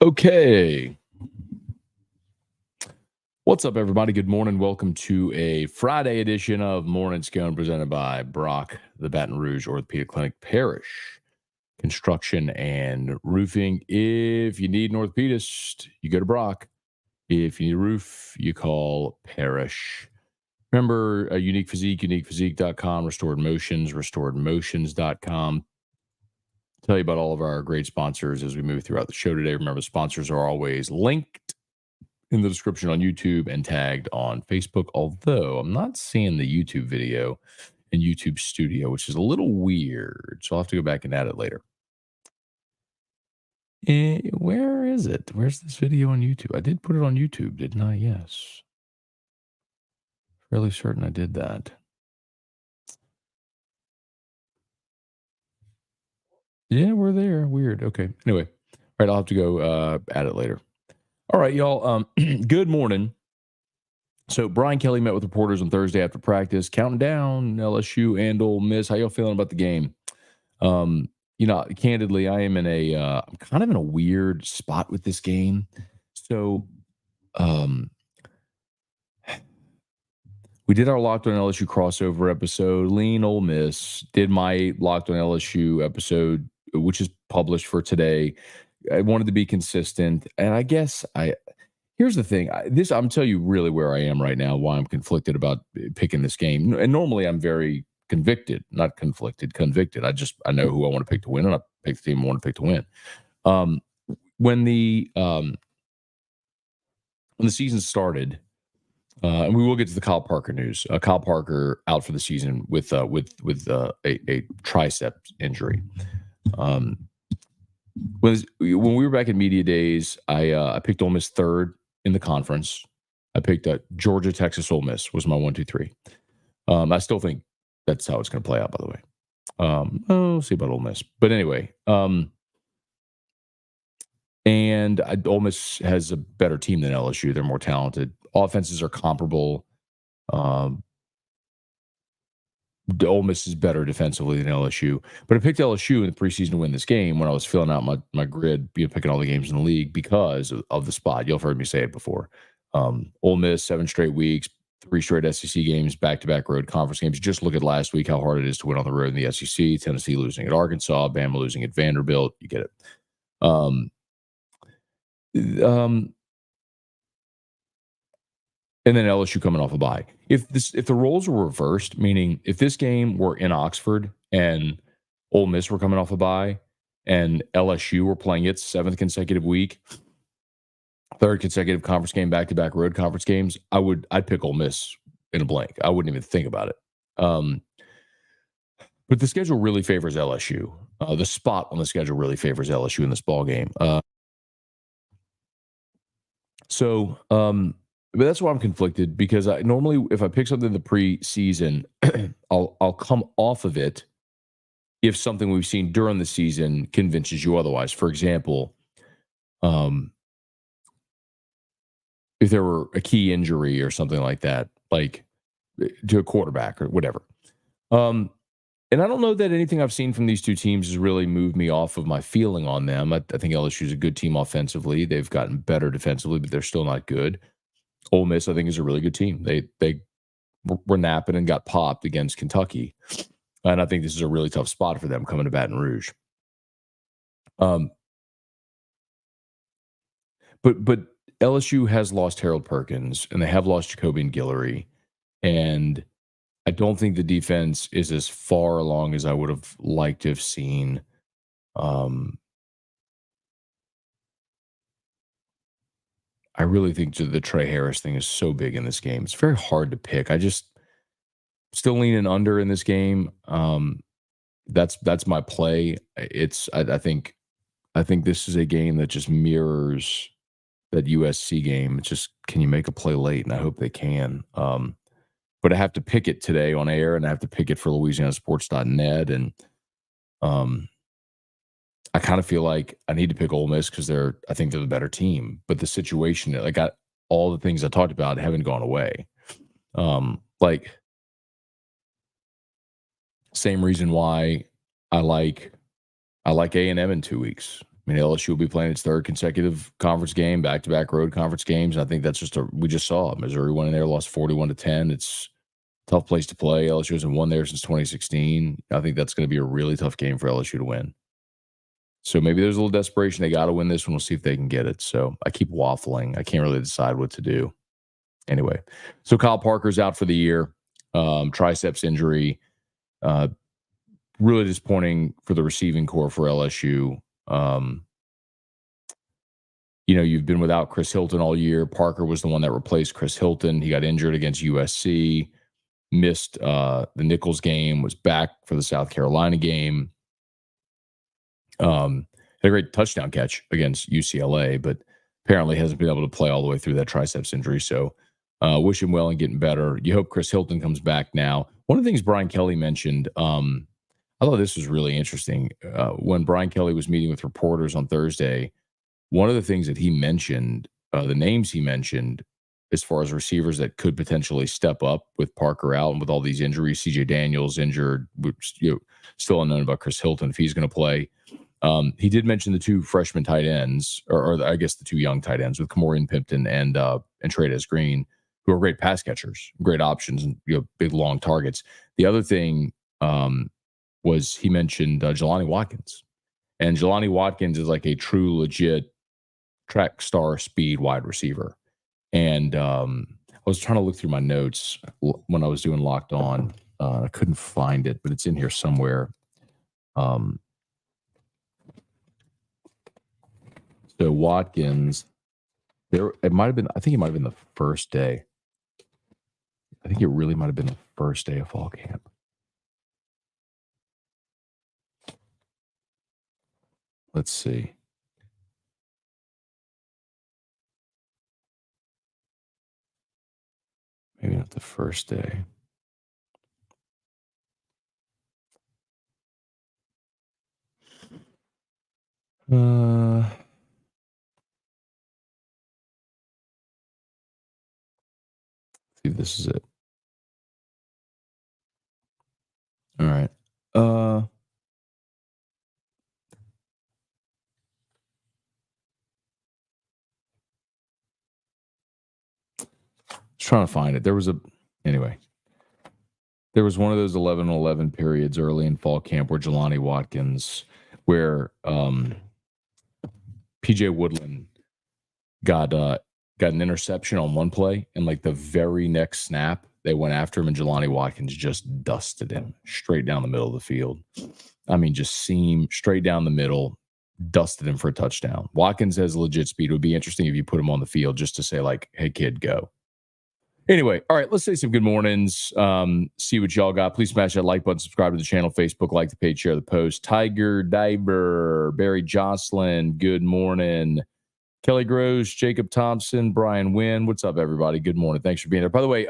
Okay. What's up, everybody? Good morning. Welcome to a Friday edition of Morning Scone presented by Brock, the Baton Rouge Orthopedic Clinic Parish Construction and Roofing. If you need an orthopedist, you go to Brock. If you need a roof, you call Parish. Remember, Unique Physique, uniquephysique.com, Restored Motions, restoredmotions.com. Tell you about all of our great sponsors as we move throughout the show today. Remember, sponsors are always linked in the description on YouTube and tagged on Facebook, although I'm not seeing the YouTube video in YouTube Studio, which is a little weird. So I'll have to go back and add it later. Where is it? Where's this video on YouTube? I did put it on YouTube, didn't I? Yes. Fairly certain I did that. Yeah, we're there. Weird. Okay. Anyway, all right, I'll have to go add it later. All right, y'all. Good morning. So Brian Kelly met with reporters on Thursday after practice, counting down LSU and Ole Miss. How y'all feeling about the game? Candidly, I am I'm kind of in a weird spot with this game. So, we did our Locked on LSU crossover episode, Lean Ole Miss, did my Locked on LSU episode, which is published for today. I wanted to be consistent, and I guess here's the thing. I'm telling you really where I am right now, why I'm conflicted about picking this game. And normally I'm very convicted, not conflicted, convicted. I know who I want to pick to win, and I pick the team I want to pick to win. When the season started, and we will get to the Kyle Parker news. Kyle Parker out for the season with a tricep injury. When we were back in media days, I picked Ole Miss third in the conference. I picked Georgia, Texas, Ole Miss was my 1, 2, 3. I still think that's how it's going to play out, by the way. We'll see about Ole Miss. But anyway, Ole Miss has a better team than LSU. They're more talented. Offenses are comparable. Ole Miss is better defensively than LSU. But I picked LSU in the preseason to win this game when I was filling out my grid, picking all the games in the league because of the spot. You'll have heard me say it before. Ole Miss, 7 straight weeks, 3 straight SEC games, back-to-back road conference games. Just look at last week, how hard it is to win on the road in the SEC. Tennessee losing at Arkansas, Bama losing at Vanderbilt. You get it. And then LSU coming off a bye. If the roles were reversed, meaning if this game were in Oxford and Ole Miss were coming off a bye and LSU were playing its 7th consecutive week, 3rd consecutive conference game, back-to-back road conference games, I'd pick Ole Miss in a blank. I wouldn't even think about it. But the schedule really favors LSU. The spot on the schedule really favors LSU in this ball game. But that's why I'm conflicted, because I normally, if I pick something in the preseason, I'll come off of it if something we've seen during the season convinces you otherwise. For example, if there were a key injury or something like that, like to a quarterback or whatever. And I don't know that anything I've seen from these two teams has really moved me off of my feeling on them. I think LSU is a good team offensively. They've gotten better defensively, but they're still not good. Ole Miss, I think, is a really good team. They were napping and got popped against Kentucky. And I think this is a really tough spot for them coming to Baton Rouge. But LSU has lost Harold Perkins, and they have lost Jacoby and Guillory. And I don't think the defense is as far along as I would have liked to have seen. I really think the Trey Harris thing is so big in this game. It's very hard to pick. I just still leaning under in this game. That's my play. I think this is a game that just mirrors that USC game. It's just, can you make a play late? And I hope they can. But I have to pick it today on air, and I have to pick it for LouisianaSports.net. And I kind of feel like I need to pick Ole Miss because I think they're the better team. But the situation, all the things I talked about haven't gone away. Same reason why I like I like A&M in 2 weeks. I mean, LSU will be playing its third consecutive conference game, back-to-back road conference games. I think that's we just saw it. Missouri went in there, lost 41-10. It's a tough place to play. LSU hasn't won there since 2016. I think that's going to be a really tough game for LSU to win. So maybe there's a little desperation. They got to win this one. We'll see if they can get it. So I keep waffling. I can't really decide what to do. Anyway, so Kyle Parker's out for the year. Triceps injury. Really disappointing for the receiving core for LSU. You've been without Chris Hilton all year. Parker was the one that replaced Chris Hilton. He got injured against USC, missed the Nichols game, was back for the South Carolina game. Had a great touchdown catch against UCLA, but apparently hasn't been able to play all the way through that triceps injury. So wish him well and getting better. You hope Chris Hilton comes back now. One of the things Brian Kelly mentioned, I thought this was really interesting. When Brian Kelly was meeting with reporters on Thursday, one of the things that he mentioned, the names he mentioned, as far as receivers that could potentially step up with Parker out and with all these injuries, CJ Daniels injured, still unknown about Chris Hilton if he's going to play. He did mention the two freshman tight ends, or I guess the two young tight ends with Kamorian Pimpton and Trades Green, who are great pass catchers, great options, and big long targets. The other thing was he mentioned Jelani Watkins, and Jelani Watkins is like a true legit track star speed wide receiver. And I was trying to look through my notes when I was doing Locked On. I couldn't find it, but it's in here somewhere. So Watkins, it might have been. I think it might have been the first day. I think it really might have been the first day of fall camp. Let's see. Maybe not the first day. See if this is it. All right. Trying to find it. There was one of those 11-11 periods early in fall camp where Jelani Watkins, where PJ Woodland got an interception on one play, and like the very next snap, they went after him, and Jelani Watkins just dusted him straight down the middle of the field. I mean, just seam straight down the middle, dusted him for a touchdown. Watkins has legit speed. It would be interesting if you put him on the field just to say, like, hey, kid, go. Anyway, all right, let's say some good mornings. See what y'all got. Please smash that like button, subscribe to the channel, Facebook, like the page, share the post. Tiger Diver, Barry Jocelyn, good morning. Kelly Gross, Jacob Thompson, Brian Wynn. What's up, everybody? Good morning. Thanks for being here. By the way,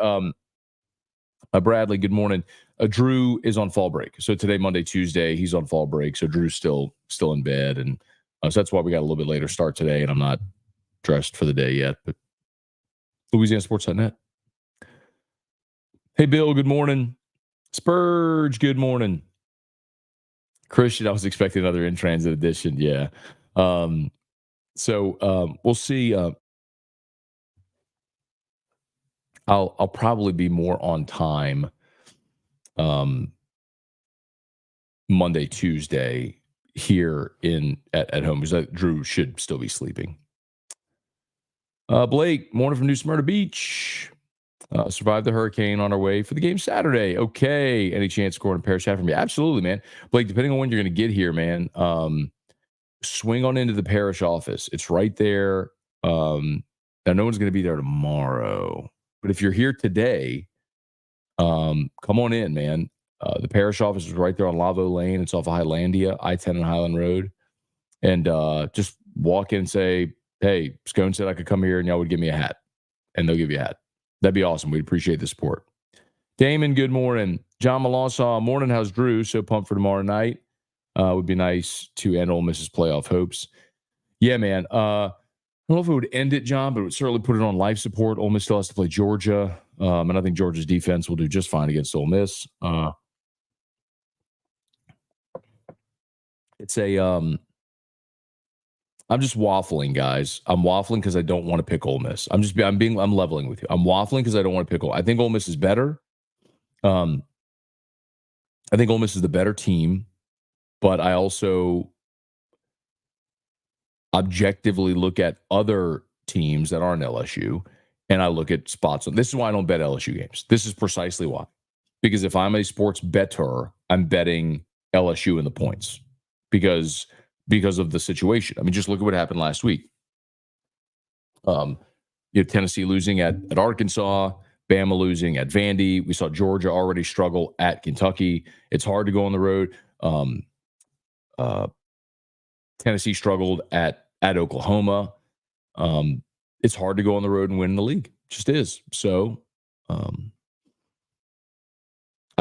Bradley, good morning. Drew is on fall break. So today, Monday, Tuesday, he's on fall break. So Drew's still in bed. And so that's why we got a little bit later start today. And I'm not dressed for the day yet. But LouisianaSports.net. Hey, Bill, good morning. Spurge, good morning. Christian, I was expecting another in transit edition. Yeah. So we'll see. I'll probably be more on time Monday, Tuesday here at home because Drew should still be sleeping. Blake, morning from New Smyrna Beach. Survived the hurricane on our way for the game Saturday. Okay. Any chance scoring a pair of shot from you? Absolutely, man. Blake, depending on when you're going to get here, man, swing on into the parish office. It's right there. Now, no one's going to be there tomorrow. But if you're here today, come on in, man. The parish office is right there on Lavo Lane. It's off of Highlandia, I-10 and Highland Road. And just walk in and say, hey, Scone said I could come here and y'all would give me a hat. And they'll give you a hat. That'd be awesome. We'd appreciate the support. Damon, good morning. John Malansaw, morning. How's Drew? So pumped for tomorrow night. Would be nice to end Ole Miss's playoff hopes. Yeah, man. I don't know if it would end it, John, but it would certainly put it on life support. Ole Miss still has to play Georgia, and I think Georgia's defense will do just fine against Ole Miss. It's a I'm just waffling, guys. I'm waffling because I don't want to pick Ole Miss. I'm leveling with you. I'm waffling because I don't want to pick I think Ole Miss is better. Um, I think Ole Miss is the better team, but I also objectively look at other teams that aren't LSU, and I look at spots. This is why I don't bet LSU games. This is precisely why. Because if I'm a sports bettor, I'm betting LSU in the points because of the situation. I mean, just look at what happened last week. Tennessee losing at Arkansas, Bama losing at Vandy. We saw Georgia already struggle at Kentucky. It's hard to go on the road. Tennessee struggled at Oklahoma. It's hard to go on the road and win the league. It just is. So I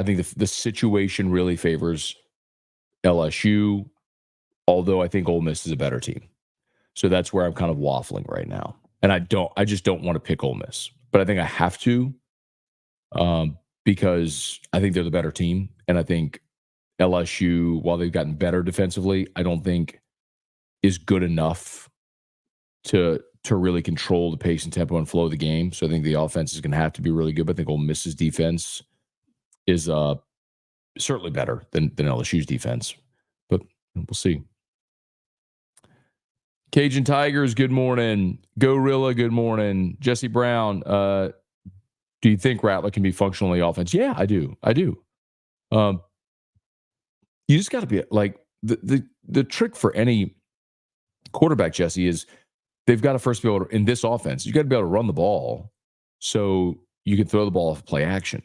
think the situation really favors LSU, although I think Ole Miss is a better team. So that's where I'm kind of waffling right now. And I just don't want to pick Ole Miss, but I think I have to because I think they're the better team. And I think LSU, while they've gotten better defensively, I don't think is good enough to really control the pace and tempo and flow of the game. So I think the offense is going to have to be really good. But I think Ole Miss's defense is certainly better than LSU's defense. But we'll see. Cajun Tigers, good morning. Gorilla, good morning. Jesse Brown, do you think Rattler can be functionally offense? Yeah, I do. You just got to be like the trick for any quarterback, Jesse, is they've got to first be able to, in this offense, you got to be able to run the ball so you can throw the ball off play action.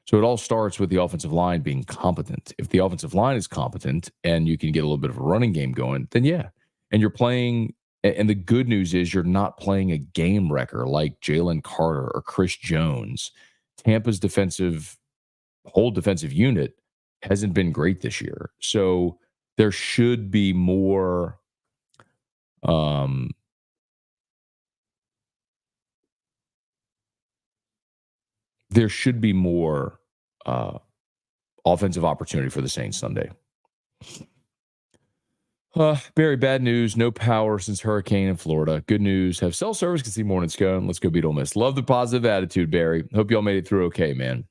So it all starts with the offensive line being competent. If the offensive line is competent and you can get a little bit of a running game going, then yeah. And you're playing, and the good news is you're not playing a game wrecker like Jalen Carter or Chris Jones. Tampa's whole defensive unit hasn't been great this year. So there should be more offensive opportunity for the Saints Sunday. Barry, bad news. No power since hurricane in Florida. Good news. Have cell service. Can see morning Scone. Let's go beat Ole Miss. Love the positive attitude, Barry. Hope y'all made it through okay, man.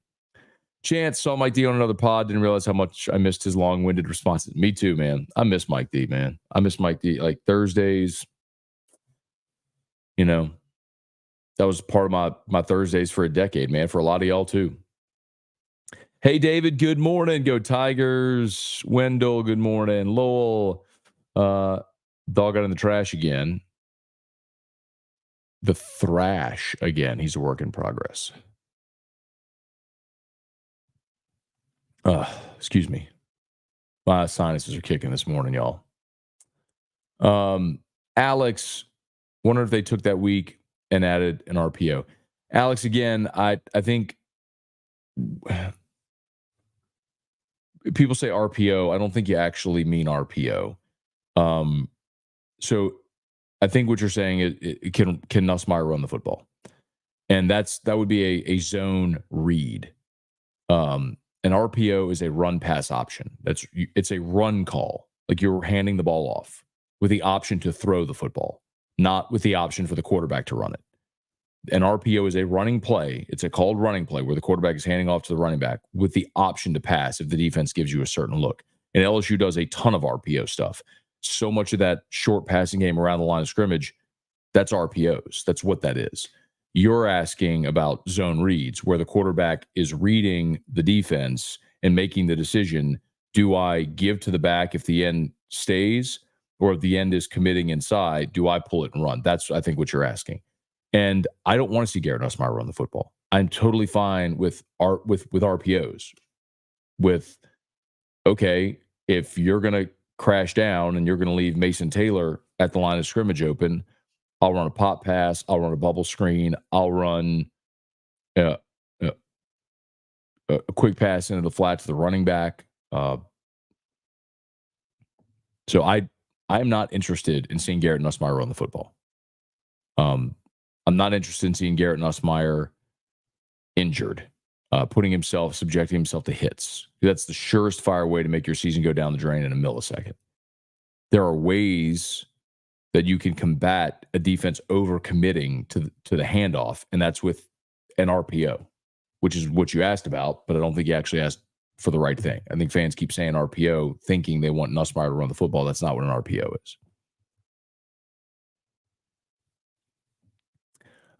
Chance saw Mike D on another pod. Didn't realize how much I missed his long-winded responses. Me too, man. I miss Mike D, man. I miss Mike D. Like Thursdays, that was part of my Thursdays for a decade, man. For a lot of y'all too. Hey, David, good morning. Go Tigers. Wendell, good morning. Lowell, dog out in the trash again. The thrash again. He's a work in progress. Excuse me. My sinuses are kicking this morning, y'all. Alex, wonder if they took that week and added an RPO. Alex, again, I think people say RPO. I don't think you actually mean RPO. So I think what you're saying is can Nussmeier run the football? And that would be a zone read. An RPO is a run pass option. It's a run call. Like you're handing the ball off with the option to throw the football, not with the option for the quarterback to run it. An RPO is a running play. It's a called running play where the quarterback is handing off to the running back with the option to pass if the defense gives you a certain look. And LSU does a ton of RPO stuff. So much of that short passing game around the line of scrimmage, that's RPOs. That's what that is. You're asking about zone reads where the quarterback is reading the defense and making the decision, do I give to the back if the end stays, or if the end is committing inside, do I pull it and run? That's, I think, what you're asking. And I don't want to see Garrett Nussmeier run the football. I'm totally fine with RPOs. With, okay, if you're going to crash down and you're going to leave Mason Taylor at the line of scrimmage open, I'll run a pop pass. I'll run a bubble screen. I'll run a quick pass into the flat to the running back. So I'm not interested in seeing Garrett Nussmeier run the football. I'm not interested in seeing Garrett Nussmeier injured, subjecting himself to hits. That's the surest fire way to make your season go down the drain in a millisecond. there are ways that you can combat a defense overcommitting to the handoff, and that's with an RPO, which is what you asked about, but I don't think you actually asked for the right thing. I think fans keep saying RPO, thinking they want Nussmeier to run the football. That's not what an RPO is.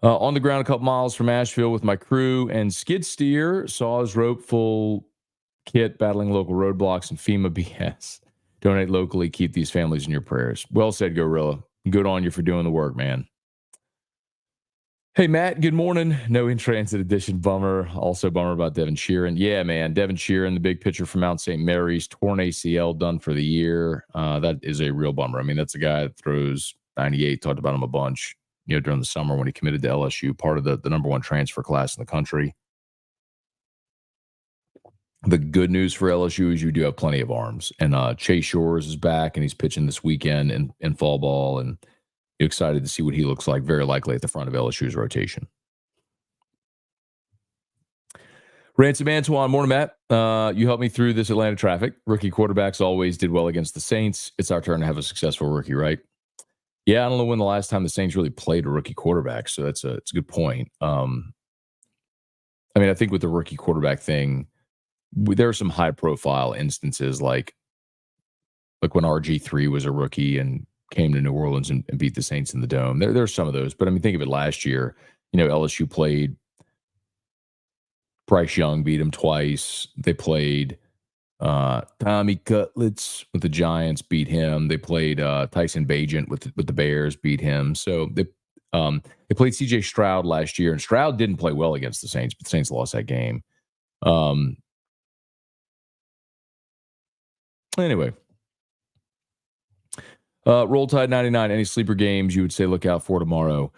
On the ground a couple miles from Asheville with my crew and skid steer, saw his rope full kit battling local roadblocks and FEMA BS. Donate locally, keep these families in your prayers. Well said, Gorilla. Good on you for doing the work, man. Hey, Matt, good morning. No in-transit edition, bummer. Also bummer about Devin Sheeran. Yeah, man, Devin Sheeran, the big pitcher from Mount St. Mary's, torn ACL, done for the year. That is a real bummer. I mean, that's a guy that throws 98, talked about him a bunch, during the summer when he committed to LSU, part of the number one transfer class in the country. The good news for LSU is you do have plenty of arms. And Chase Shores is back, and he's pitching this weekend in fall ball, and you're excited to see what he looks like, very likely at the front of LSU's rotation. Ransom Antoine, morning, Matt. You helped me through this Atlanta traffic. Rookie quarterbacks always did well against the Saints. It's our turn to have a successful rookie, right? Yeah, I don't know when the last time the Saints really played a rookie quarterback, so it's a good point. I mean, I think with the rookie quarterback thing, there are some high-profile instances like when RG3 was a rookie and came to New Orleans and beat the Saints in the Dome. There's some of those, but I mean, think of it last year. LSU played Bryce Young, beat him twice. They played Tommy Cutlets with the Giants, beat him. They played Tyson Bagent with the Bears, beat him. So they played C.J. Stroud last year, and Stroud didn't play well against the Saints, but the Saints lost that game. Anyway, Roll Tide 99. Any sleeper games you would say look out for tomorrow?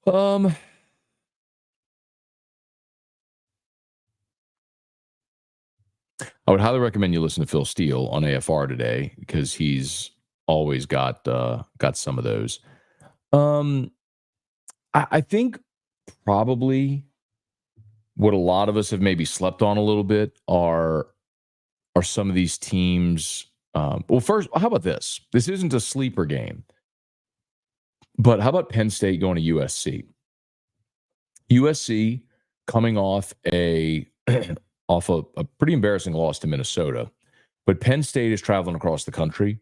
I would highly recommend you listen to Phil Steele on AFR today because he's always got some of those. I think probably what a lot of us have maybe slept on a little bit are some of these teams. Well, first, how about this? This isn't a sleeper game, but how about Penn State going to USC? USC coming off a pretty embarrassing loss to Minnesota, but Penn State is traveling across the country,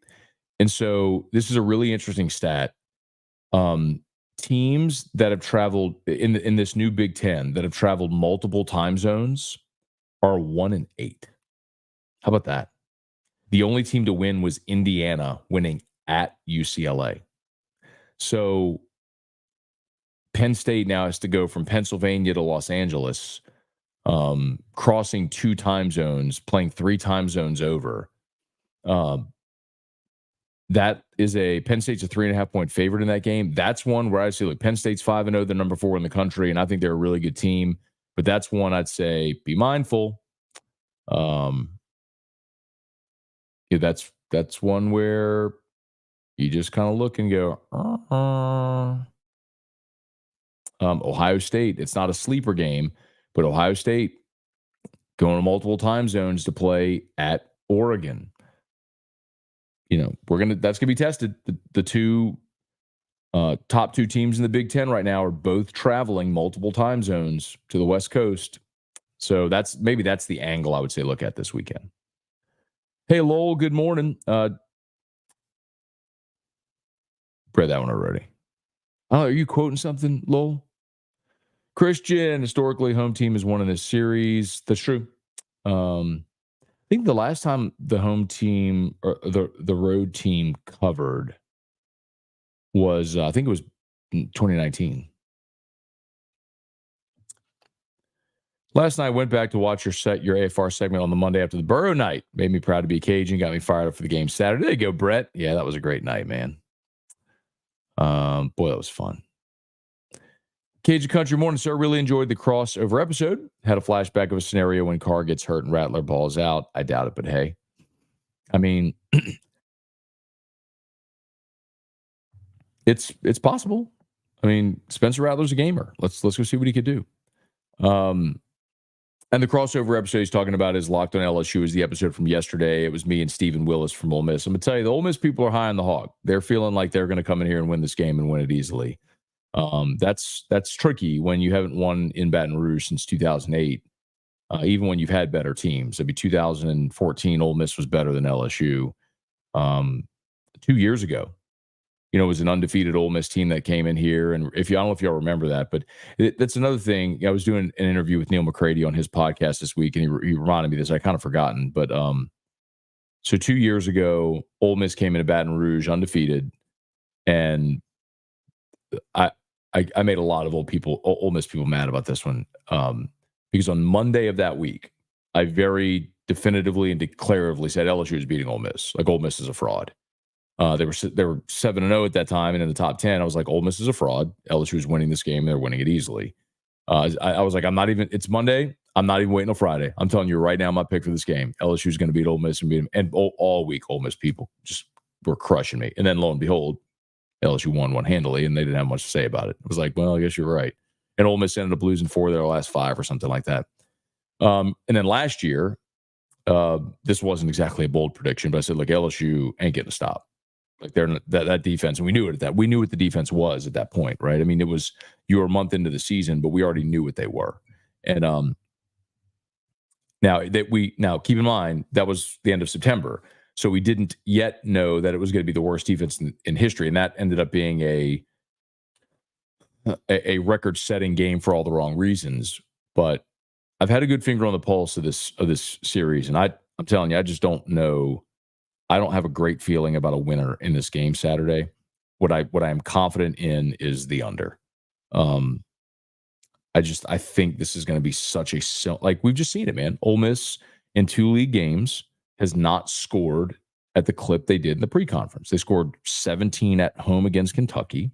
and so this is a really interesting stat. Teams that have traveled in this new Big Ten that have traveled multiple time zones are 1-8. How about that? The only team to win was Indiana, winning at UCLA. So Penn State now has to go from Pennsylvania to Los Angeles, crossing 2 time zones, playing 3 time zones over. That is Penn State's a 3.5 point favorite in that game. That's one where I say, look, Penn State's 5-0, they're number 4 in the country, and I think they're a really good team. But that's one I'd say be mindful. That's one where you just kind of look and go, Ohio State, it's not a sleeper game, but Ohio State going to multiple time zones to play at Oregon. That's gonna be tested. The two top 2 teams in the Big Ten right now are both traveling multiple time zones to the West Coast. So that's the angle I would say look at this weekend. Hey, Lowell, good morning. Read that one already. Oh, are you quoting something, Lowell? Christian, historically, home team has won in this series. That's true. I think the last time the home team or the road team covered was, I think it was 2019. Last night, I went back to watch your AFR segment on the Monday after the Burrow night. Made me proud to be a Cajun. Got me fired up for the game Saturday. There you go, Brett. Yeah, that was a great night, man. Boy, that was fun. Cajun Country morning, sir. Really enjoyed the crossover episode. Had a flashback of a scenario when Carr gets hurt and Rattler balls out. I doubt it, but hey. I mean, it's possible. I mean, Spencer Rattler's a gamer. Let's go see what he could do. And the crossover episode he's talking about is Locked on LSU is the episode from yesterday. It was me and Stephen Willis from Ole Miss. I'm going to tell you, the Ole Miss people are high on the hog. They're feeling like they're going to come in here and win this game and win it easily. That's tricky when you haven't won in Baton Rouge since 2008, even when you've had better teams. I mean, 2014, Ole Miss was better than LSU. 2 years ago, it was an undefeated Ole Miss team that came in here. And I don't know if y'all remember that, but that's another thing. I was doing an interview with Neil McCready on his podcast this week, and he reminded me of this. I kind of forgotten, but so 2 years ago, Ole Miss came into Baton Rouge undefeated, and I made a lot of Ole Miss people mad about this one, because on Monday of that week, I very definitively and declaratively said LSU is beating Ole Miss. Like, Ole Miss is a fraud. They were 7-0 at that time, and in the top 10, I was like, Ole Miss is a fraud. LSU is winning this game; they're winning it easily. I was like, it's Monday. I'm not even waiting till Friday. I'm telling you right now, my pick for this game: LSU is going to beat Ole Miss and beat them. And all week, Ole Miss people just were crushing me. And then lo and behold, LSU won one handily, and they didn't have much to say about it. I was like, well, I guess you're right. And Ole Miss ended up losing 4 of their last 5 or something like that. And then last year, this wasn't exactly a bold prediction, but I said, look, LSU ain't getting a stop. Like, they're that defense, and we knew it. We knew what the defense was at that point, right? I mean, you were a month into the season, but we already knew what they were. And now keep in mind that was the end of September, so we didn't yet know that it was going to be the worst defense in history, and that ended up being a record-setting game for all the wrong reasons. But I've had a good finger on the pulse of this series, and I'm telling you, I just don't know. I don't have a great feeling about a winner in this game Saturday. What I am confident in is the under. I think this is going to be such like, we've just seen it, man. Ole Miss in 2 league games has not scored at the clip they did in the pre-conference. They scored 17 at home against Kentucky,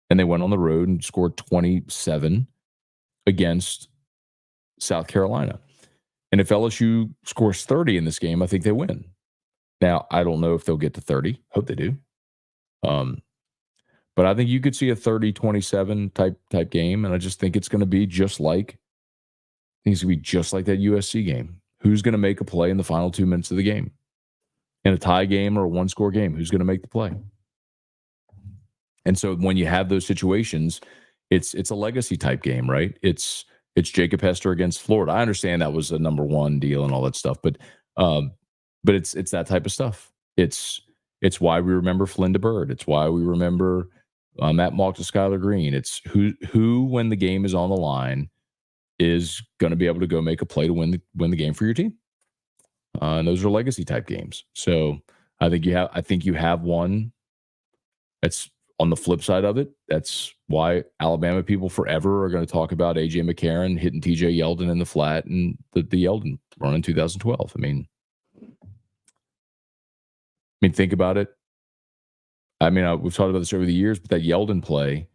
and they went on the road and scored 27 against South Carolina. And if LSU scores 30 in this game, I think they win. Now, I don't know if they'll get to 30. Hope they do. But I think you could see a 30-27 type game, and I just think it's going to be just like that USC game. Who's going to make a play in the final 2 minutes of the game? In a tie game or a one-score game, who's going to make the play? And so when you have those situations, it's a legacy type game, right? It's Jacob Hester against Florida. I understand that was a number 1 deal and all that stuff, but it's that type of stuff. It's why we remember Flynn DeBird. It's why we remember Matt Malk to Skylar Green. It's who, when the game is on the line, is going to be able to go make a play to win the game for your team. And those are legacy type games. So I think you have one. That's on the flip side of it. That's why Alabama people forever are going to talk about A.J. McCarron hitting T.J. Yeldon in the flat and the Yeldon run in 2012. I mean, think about it. I mean, we've talked about this over the years, but that Yeldon play,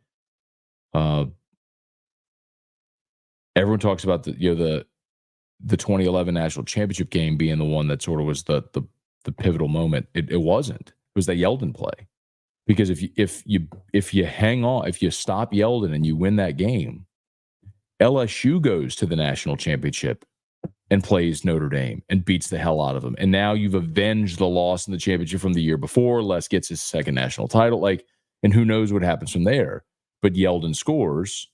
everyone talks about the 2011 national championship game being the one that sort of was the pivotal moment. It wasn't. It was that Yeldon play, because if you hang on, if you stop Yeldon and you win that game, LSU goes to the national championship and plays Notre Dame and beats the hell out of them. And now you've avenged the loss in the championship from the year before. Les gets his second national title. And who knows what happens from there. But Yeldon scores.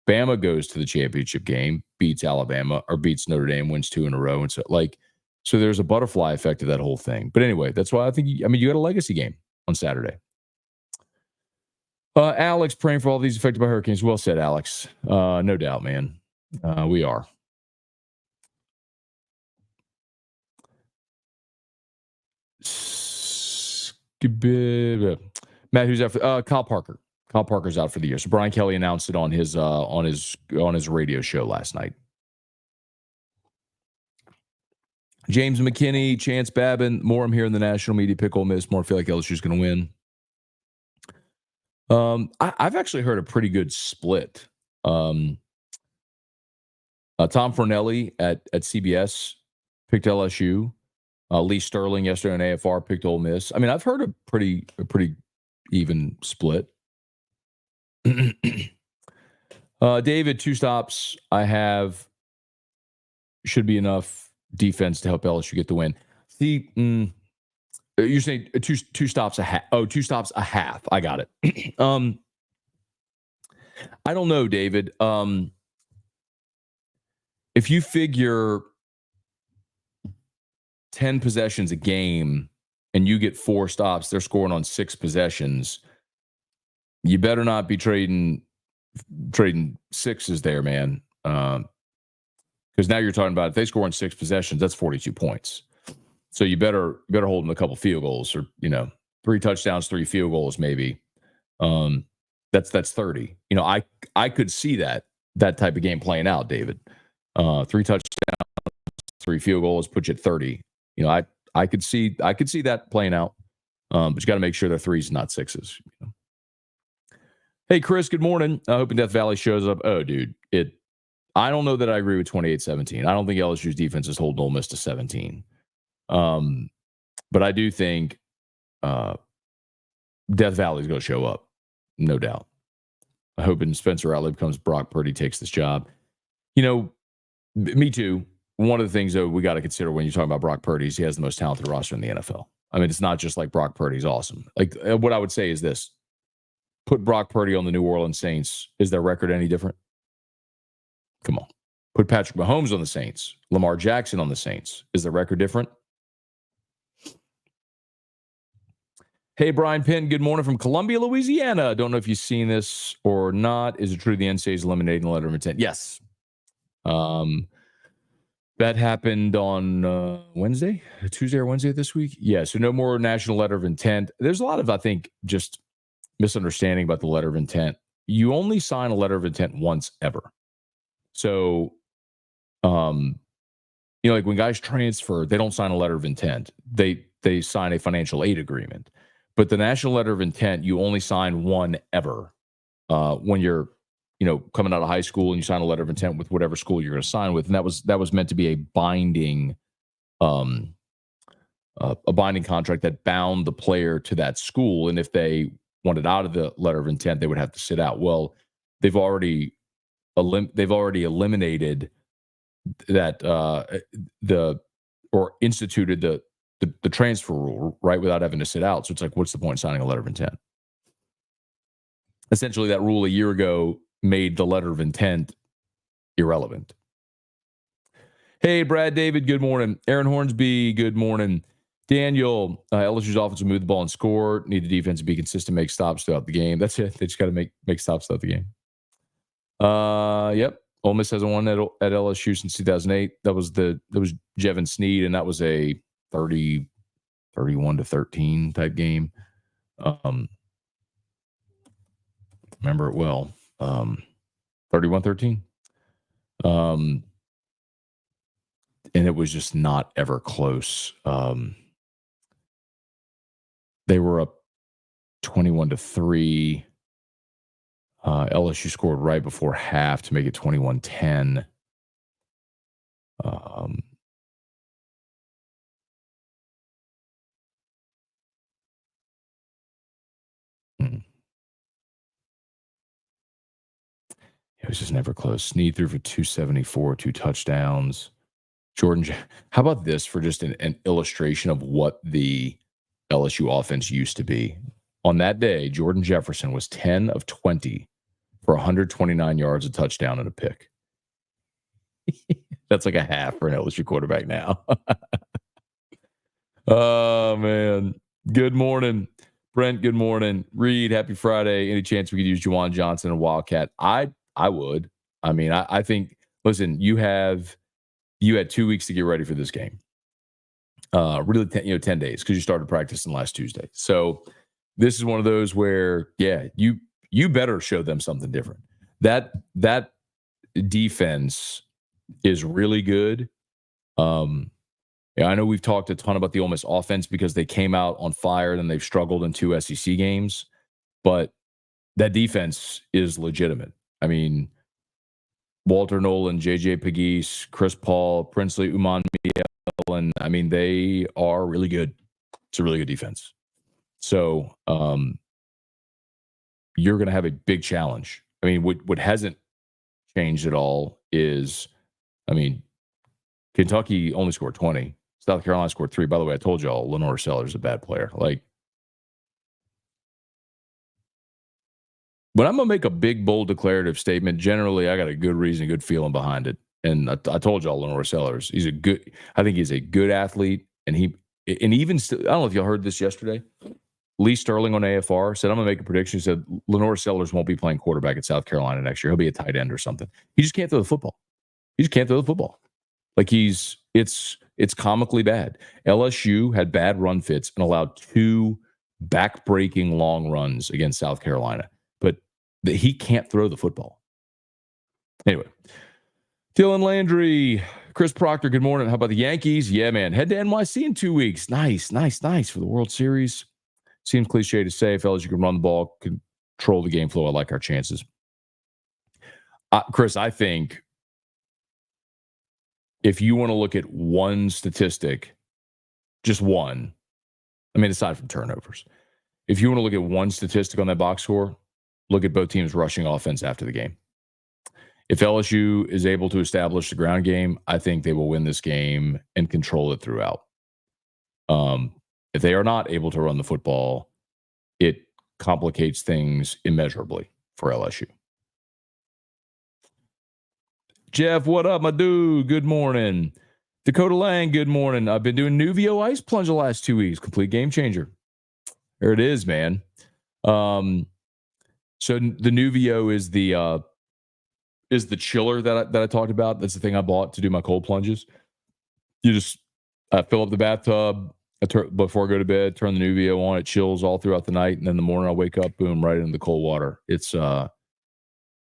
Bama goes to the championship game, beats Alabama, or beats Notre Dame, wins 2 in a row. And so there's a butterfly effect of that whole thing. But anyway, that's why I think, you got a legacy game on Saturday. Alex, praying for all these affected by hurricanes. Well said, Alex. No doubt, man. We are. Matt, who's out for Kyle Parker? Kyle Parker's out for the year. So Brian Kelly announced it on his radio show last night. James McKinney, Chance Babin, more I'm hearing the national media pick Ole Miss. More feel like LSU's going to win. I've actually heard a pretty good split. Tom Fornelli at CBS picked LSU. Lee Sterling yesterday on AFR picked Ole Miss. I mean, I've heard a pretty even split. David, 2 stops. I have should be enough defense to help LSU get the win. See, you're saying two stops a half. Oh, 2 stops a half. I got it. I don't know, David. If you figure 10 possessions a game and you get 4 stops, they're scoring on 6 possessions. You better not be trading sixes there, man. Because now you're talking about if they score on 6 possessions, that's 42 points. So you better hold them a couple field goals, or 3 touchdowns, 3 field goals, maybe. That's 30. I could see that type of game playing out, David. 3 touchdowns, 3 field goals, put you at 30. I could see that playing out. But you got to make sure they're 3s, not 6s. Hey, Chris, good morning. Hoping Death Valley shows up. Oh, dude, I don't know that I agree with 28-17. I don't think LSU's defense is holding Ole Miss to 17. But I do think Death Valley is going to show up, no doubt. I hope Spencer Rattler becomes Brock Purdy takes this job. Me too. One of the things, though, we got to consider when you're talking about Brock Purdy is he has the most talented roster in the NFL. I mean, it's not just like Brock Purdy's awesome. Like, what I would say is this. Put Brock Purdy on the New Orleans Saints. Is their record any different? Come on. Put Patrick Mahomes on the Saints. Lamar Jackson on the Saints. Is the record different? Hey, Brian Penn, good morning from Columbia, Louisiana. Don't know if you've seen this or not. Is it true the NCAA is eliminating the letter of intent? Yes. That happened on Tuesday or Wednesday this week. Yeah, so no more national letter of intent. There's a lot of, I think, just misunderstanding about the letter of intent. You only sign a letter of intent once ever. So, like when guys transfer, they don't sign a letter of intent. They sign a financial aid agreement. But the national letter of intent, you only sign one ever. When you're, coming out of high school and you sign a letter of intent with whatever school you're going to sign with, and that was meant to be a binding contract that bound the player to that school. And if they wanted out of the letter of intent, they would have to sit out. Well, they've already eliminated that or instituted the transfer rule, right, without having to sit out. So it's like, what's the point of signing a letter of intent? Essentially, that rule a year ago made the letter of intent irrelevant. Hey, Brad David, good morning. Aaron Hornsby, good morning. Daniel, LSU's offense will move the ball and score. Need the defense to be consistent, make stops throughout the game. That's it. They just got to make stops throughout the game. Yep. Ole Miss hasn't won at LSU since 2008. That was Jevin Sneed, and that was a 31-13 type game. Remember it well. 31-13. And it was just not ever close. They were up 21-3. LSU scored right before half to make it 21-10. It was just never close. Snead threw for 274, 2 touchdowns. Jordan, how about this for just an illustration of what the LSU offense used to be? On that day, Jordan Jefferson was 10 of 20 for 129 yards, a touchdown, and a pick. That's like a half for an LSU quarterback now. Oh, man. Good morning. Brent, good morning. Reed, happy Friday. Any chance we could use Juwan Johnson and Wildcat? I would. I mean, I think, listen, you had 2 weeks to get ready for this game. Really, 10 days because you started practicing last Tuesday. So this is one of those where, yeah, you better show them something different. That defense is really good. I know we've talked a ton about the Ole Miss offense because they came out on fire and they've struggled in 2 SEC games, but that defense is legitimate. I mean, Walter Nolan, JJ Pegues, Chris Paul, Princely Uman-Miel, and I mean, they are really good. It's a really good defense. So you're going to have a big challenge. I mean, what hasn't changed at all is, I mean, Kentucky only scored 20. South Carolina scored 3. By the way, I told y'all Lenore Sellers is a bad player. Like, when I'm going to make a big, bold, declarative statement, generally I got a good reason, good feeling behind it. And I told y'all Lenore Sellers, I think he's a good athlete. And even still, I don't know if y'all heard this yesterday. Lee Sterling on AFR said, I'm going to make a prediction. He said, Lenore Sellers won't be playing quarterback at South Carolina next year. He'll be a tight end or something. He just can't throw the football. Like it's comically bad. LSU had bad run fits and allowed 2 back-breaking long runs against South Carolina. But he can't throw the football. Anyway, Dylan Landry, Chris Proctor, good morning. How about the Yankees? Yeah, man. Head to NYC in 2 weeks. Nice for the World Series. Seems cliche to say, fellas, you can run the ball, control the game flow. I like our chances. Chris, I think if you want to look at one statistic, just one, I mean, aside from turnovers, if you want to look at one statistic on that box score, look at both teams rushing offense after the game. If LSU is able to establish the ground game, I think they will win this game and control it throughout. If they are not able to run the football, it complicates things immeasurably for LSU. Jeff, what up, my dude? Good morning. Dakota Lang, good morning. I've been doing Nuvio Ice Plunge the last 2 weeks. Complete game changer. There it is, man. So the Nuvio is the chiller that I talked about. That's the thing I bought to do my cold plunges. You just fill up the bathtub before I go to bed, turn the Nuvio on. It chills all throughout the night, and then in the morning I wake up, boom, right into the cold water. It's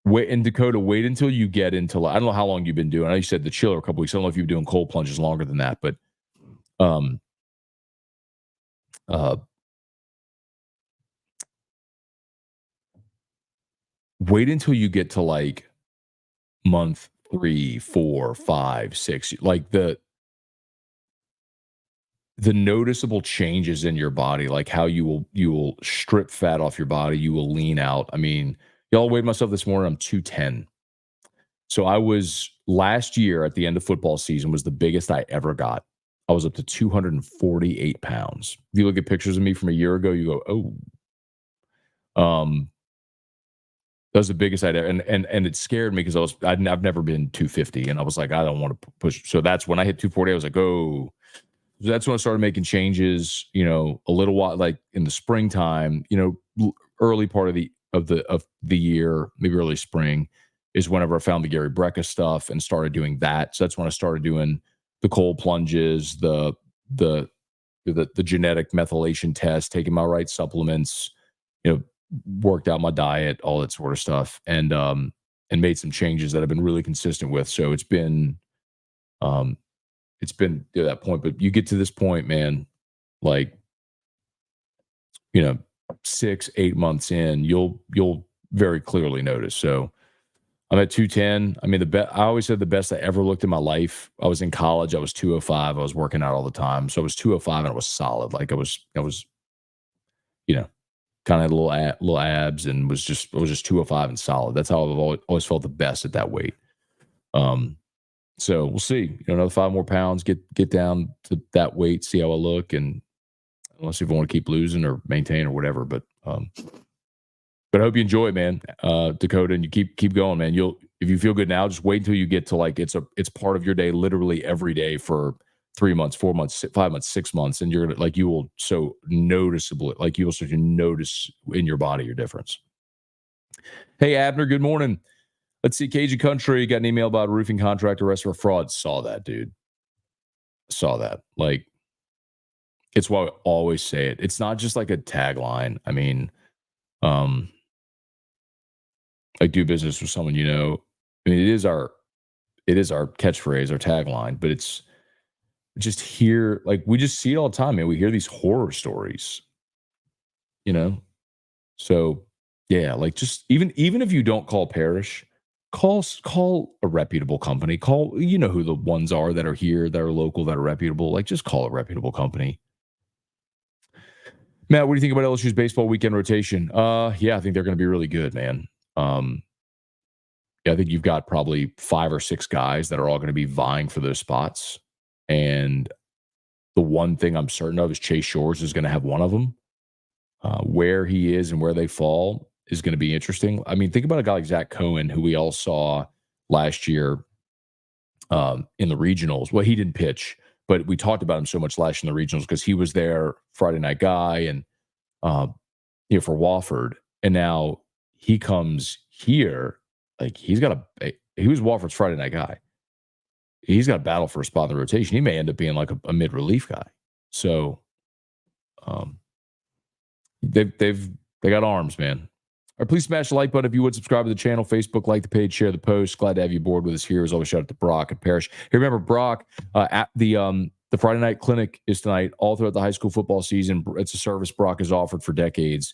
wait in Dakota. Wait until you get into. I don't know how long you've been doing. I know you said the chiller a couple weeks. I don't know if you've been doing cold plunges longer than that, but wait until you get to like month 3, 4, 5, 6. Like the noticeable changes in your body, like how you will strip fat off your body, you will lean out. I mean, y'all weighed myself this morning. I'm 210. So I was last year at the end of football season was the biggest I ever got. I was up to 248 pounds. If you look at pictures of me from a year ago, you go, oh, that was the biggest I'd ever, and it scared me because I've never been 250, and I was like, I don't want to push. So that's when I hit 240. I was like, oh. So that's when I started making changes. A little while, like in the springtime. Early part of the year, maybe early spring, is whenever I found the Gary Brecka stuff and started doing that. So that's when I started doing the cold plunges, the genetic methylation test, taking my right supplements, worked out my diet, all that sort of stuff, and made some changes that I've been really consistent with. So it's been to that point, but you get to this point, man, like 6-8 months in, you'll very clearly notice. So I'm at 210. I mean, I always said the best I ever looked in my life. I was in college. I was 205. I was working out all the time. So I was 205 and I was solid. Like I was, kind of had little abs and was just 205 and solid. That's how I've always felt the best at that weight. So we'll see. Another 5 more pounds, get down to that weight, see how I look, and unless if I want to keep losing or maintain or whatever. But I hope you enjoy it, man, Dakota, and you keep going, man. If you feel good now, just wait until you get to like it's part of your day, literally every day for 3 months, 4 months, 5 months, 6 months, and you're gonna like you will so noticeable, like you will start to notice in your body your difference. Hey, Abner, good morning. Let's see, Cajun Country got an email about a roofing contractor arrested for fraud. Saw that, dude. Saw that. Like, it's why I always say it. It's not just like a tagline. I mean, like do business with someone you know. I mean, it is our catchphrase, our tagline, but it's just here. Like we just see it all the time, man. We hear these horror stories, So yeah, like just even if you don't call Parrish, call a reputable company. Call who the ones are that are here, that are local, that are reputable. Like just call a reputable company. Matt, what do you think about LSU's baseball weekend rotation? Yeah, I think they're going to be really good, man. I think you've got probably 5 or 6 guys that are all going to be vying for those spots. And the one thing I'm certain of is Chase Shores is going to have one of them. Where he is and where they fall is going to be interesting. I mean, think about a guy like Zach Cohen, who we all saw last year in the regionals. Well, he didn't pitch, but we talked about him so much last year in the regionals because he was their Friday night guy and for Wofford, and now he comes here like he was Wofford's Friday night guy. He's got to battle for a spot in the rotation. He may end up being like a mid relief guy. So, they got arms, man. All right, please smash the like button if you would. Subscribe to the channel, Facebook, like the page, share the post. Glad to have you aboard with us here. As always, shout out to Brock and Parrish. Hey, remember Brock at the Friday night clinic is tonight. All throughout the high school football season, it's a service Brock has offered for decades.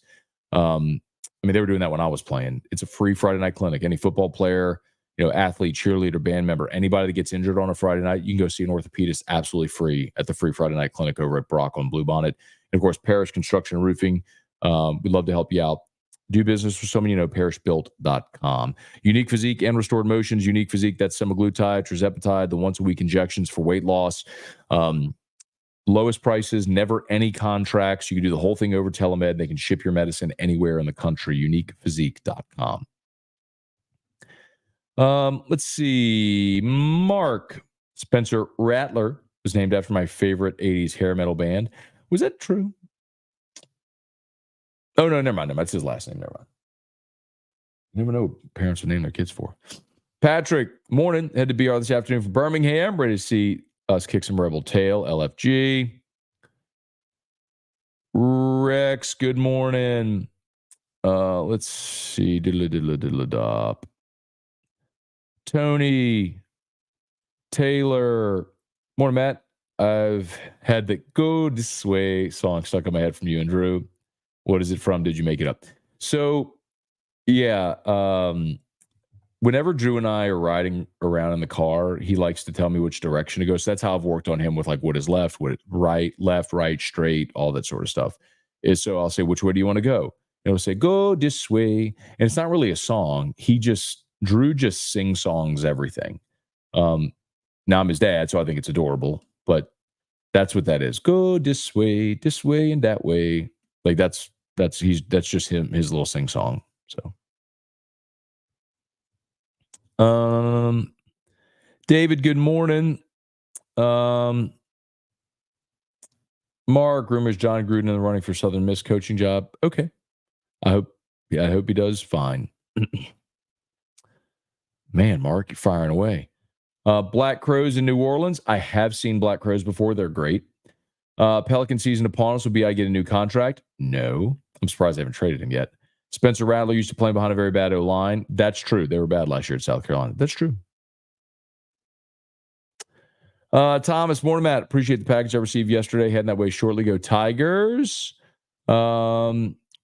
I mean, they were doing that when I was playing. It's a free Friday night clinic. Any football player, athlete, cheerleader, band member, anybody that gets injured on a Friday night, you can go see an orthopedist absolutely free at the free Friday night clinic over at Brock on Bluebonnet. And of course, Parrish Construction and Roofing. We'd love to help you out. Do business with someone you know, parrishbuilt.com. Unique Physique and Restored Motions. Unique Physique, that's semaglutide, tirzepatide, the once-a-week injections for weight loss. Lowest prices, never any contracts. You can do the whole thing over telemed. They can ship your medicine anywhere in the country. UniquePhysique.com. Let's see. Mark Spencer Rattler was named after my favorite 80s hair metal band. Was that true? Oh, no, never mind. That's his last name. Never mind. You never know what parents would name their kids for. Patrick, morning. Had to be this afternoon for Birmingham. Ready to see us kick some Rebel tail. LFG. Rex, good morning. Let's see. Diddle-a-diddle-a-diddle-a-dop. Tony. Taylor. Morning, Matt. I've had the Go This Way song stuck in my head from you and Drew. What is it from? Did you make it up? So, yeah. Whenever Drew and I are riding around in the car, he likes to tell me which direction to go. So that's how I've worked on him with like what is left, what is right, left, right, straight, all that sort of stuff. So I'll say, which way do you want to go? And he'll say, go this way. And it's not really a song. Drew just sing songs everything. Now I'm his dad, so I think it's adorable. But that's what that is. Go this way, and that way. Like that's just him, his little sing song. So, David, good morning. Mark, rumors John Gruden in the running for Southern Miss coaching job. Okay, I hope he does fine. Man, Mark, you're firing away. Black Crows in New Orleans. I have seen Black Crows before. They're great. Pelican season upon us. Will be I get a new contract? No. I'm surprised I haven't traded him yet. Spencer Rattler used to play behind a very bad O-line. That's true. They were bad last year at South Carolina. That's true. Thomas, morning, Matt. Appreciate the package I received yesterday. Heading that way shortly. Go Tigers.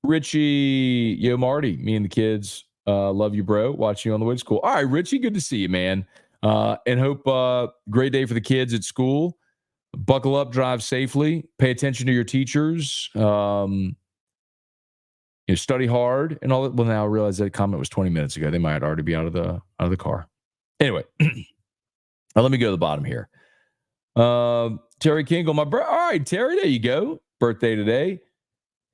Richie, yo, Marty, me and the kids. Love you, bro. Watching you on the way to school. All right, Richie, good to see you, man. And hope great day for the kids at school. Buckle up, drive safely, pay attention to your teachers, study hard and all that. Well, now I realize that comment was 20 minutes ago. They might already be out of the car. Anyway, let me go to the bottom here. Terry Kingle, my bro. All right, Terry, there you go. Birthday today.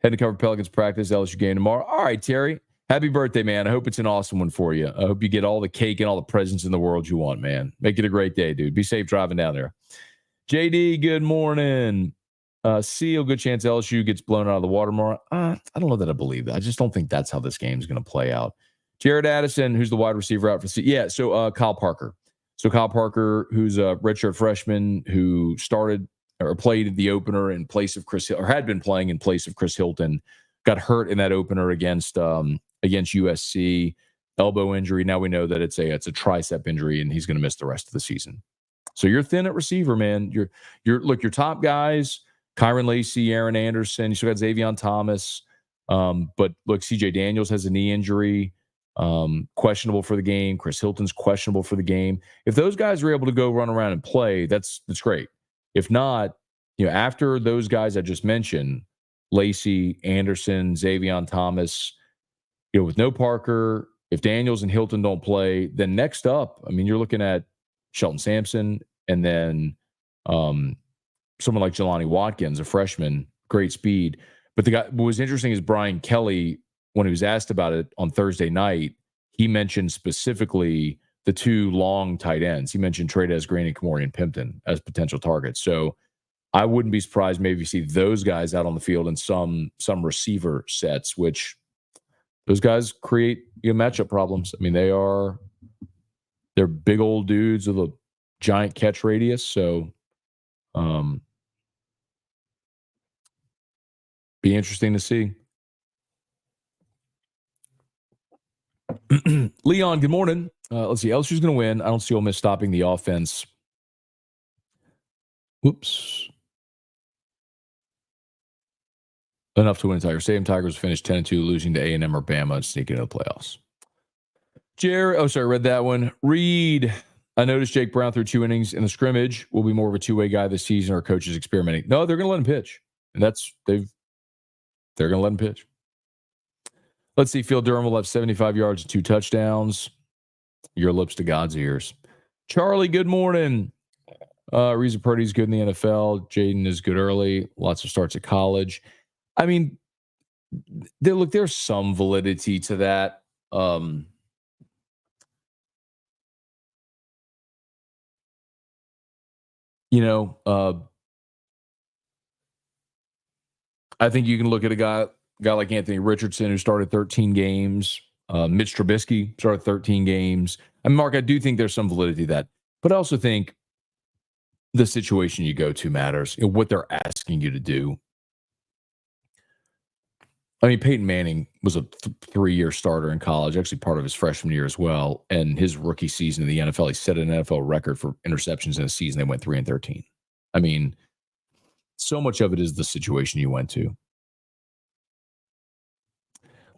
Head to cover Pelicans practice, LSU game tomorrow. All right, Terry. Happy birthday, man. I hope it's an awesome one for you. I hope you get all the cake and all the presents in the world you want, man. Make it a great day, dude. Be safe driving down there. JD, good morning. Seal, good chance LSU gets blown out of the water tomorrow. I don't know that I believe that. I just don't think that's how this game is going to play out. Jared Addison, who's the wide receiver out for so Kyle Parker. So Kyle Parker, who's a redshirt freshman who started or played the opener in place of Chris Hill, or had been playing in place of Chris Hilton, got hurt in that opener against USC, elbow injury. Now we know that it's a tricep injury, and he's going to miss the rest of the season. So you're thin at receiver, man. Your top guys, Kyron Lacey, Aaron Anderson. You still got Xavion Thomas. But look, CJ Daniels has a knee injury, questionable for the game. Chris Hilton's questionable for the game. If those guys are able to go run around and play, that's great. If not, after those guys I just mentioned, Lacey, Anderson, Xavion Thomas, with no Parker, If Daniels and Hilton don't play, then next up, I mean, you're looking at Shelton Sampson and then someone like Jelani Watkins, a freshman, great speed. But the guy, what was interesting is Brian Kelly, when he was asked about it on Thursday night, he mentioned specifically the two long tight ends. He mentioned Trey'Dez Green and Kamorian Pimpton as potential targets. So I wouldn't be surprised maybe see those guys out on the field in some receiver sets, which those guys create matchup problems. I mean, they're big old dudes with a giant catch radius. So be interesting to see. Leon, good morning. Let's see. LSU's going to win. I don't see Ole Miss stopping the offense. Whoops. Enough to win Tigers. Stadium Tigers finished 10-2, losing to A&M or Bama and sneaking into the playoffs. Read that one. Reed, I noticed Jake Brown threw 2 innings in the scrimmage. Will be more of a two-way guy this season, or coaches experimenting? No, they're going to let him pitch. And they're going to let him pitch. Let's see. Phil Durham will have 75 yards and 2 touchdowns. Your lips to God's ears. Charlie, good morning. Reza Purdy's good in the NFL. Jaden is good early. Lots of starts at college. I mean, there's some validity to that. I think you can look at a guy like Anthony Richardson, who started 13 games. Mitch Trubisky started 13 games. And Mark, I do think there's some validity to that. But I also think the situation you go to matters. What they're asking you to do. I mean, Peyton Manning was a 3-year starter in college, actually part of his freshman year as well. And his rookie season in the NFL, he set an NFL record for interceptions in a season. They went 3-13. I mean, so much of it is the situation you went to.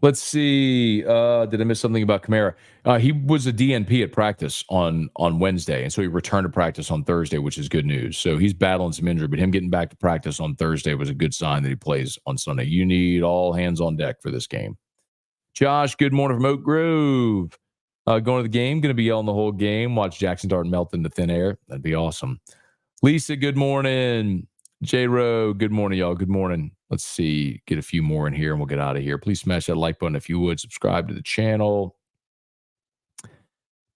Let's see. Did I miss something about Kamara? He was a DNP at practice on Wednesday, and so he returned to practice on Thursday, which is good news. So he's battling some injury, but him getting back to practice on Thursday was a good sign that he plays on Sunday. You need all hands on deck for this game. Josh, good morning from Oak Grove. Going to the game, going to be yelling the whole game. Watch Jackson Dart melt into thin air. That'd be awesome. Lisa, good morning. J-Ro, good morning, y'all. Good morning. Let's see. Get a few more in here and we'll get out of here. Please smash that like button if you would. Subscribe to the channel.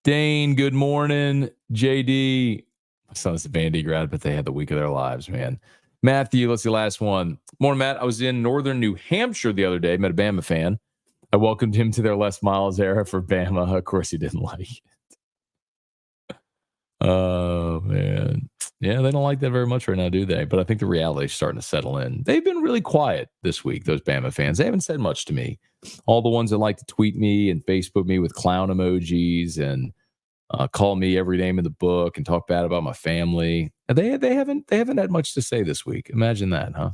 Dane, good morning. JD. My son's a Vandy grad, but they had the week of their lives, man. Matthew, let's see, last one. Morning, Matt. I was in northern New Hampshire the other day. Met a Bama fan. I welcomed him to their Les Miles era for Bama. Of course, he didn't like it. Oh, man. Yeah, they don't like that very much right now, do they? But I think the reality is starting to settle in. They've been really quiet this week, those Bama fans. They haven't said much to me. All the ones that like to tweet me and Facebook me with clown emojis and call me every name in the book and talk bad about my family. They haven't had much to say this week. Imagine that, huh?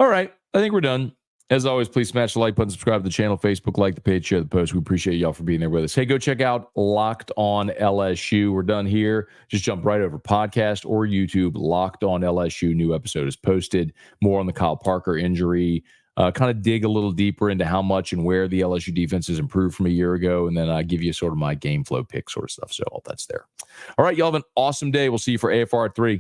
All right. I think we're done. As always, please smash the like button, subscribe to the channel, Facebook, like the page, share the post. We appreciate y'all for being there with us. Hey, go check out Locked On LSU. We're done here. Just jump right over podcast or YouTube. Locked On LSU. New episode is posted. More on the Kyle Parker injury. Kind of dig a little deeper into how much and where the LSU defense has improved from a year ago. And then I give you sort of my game flow pick sort of stuff. So all that's there. All right, y'all have an awesome day. We'll see you for AFR at 3.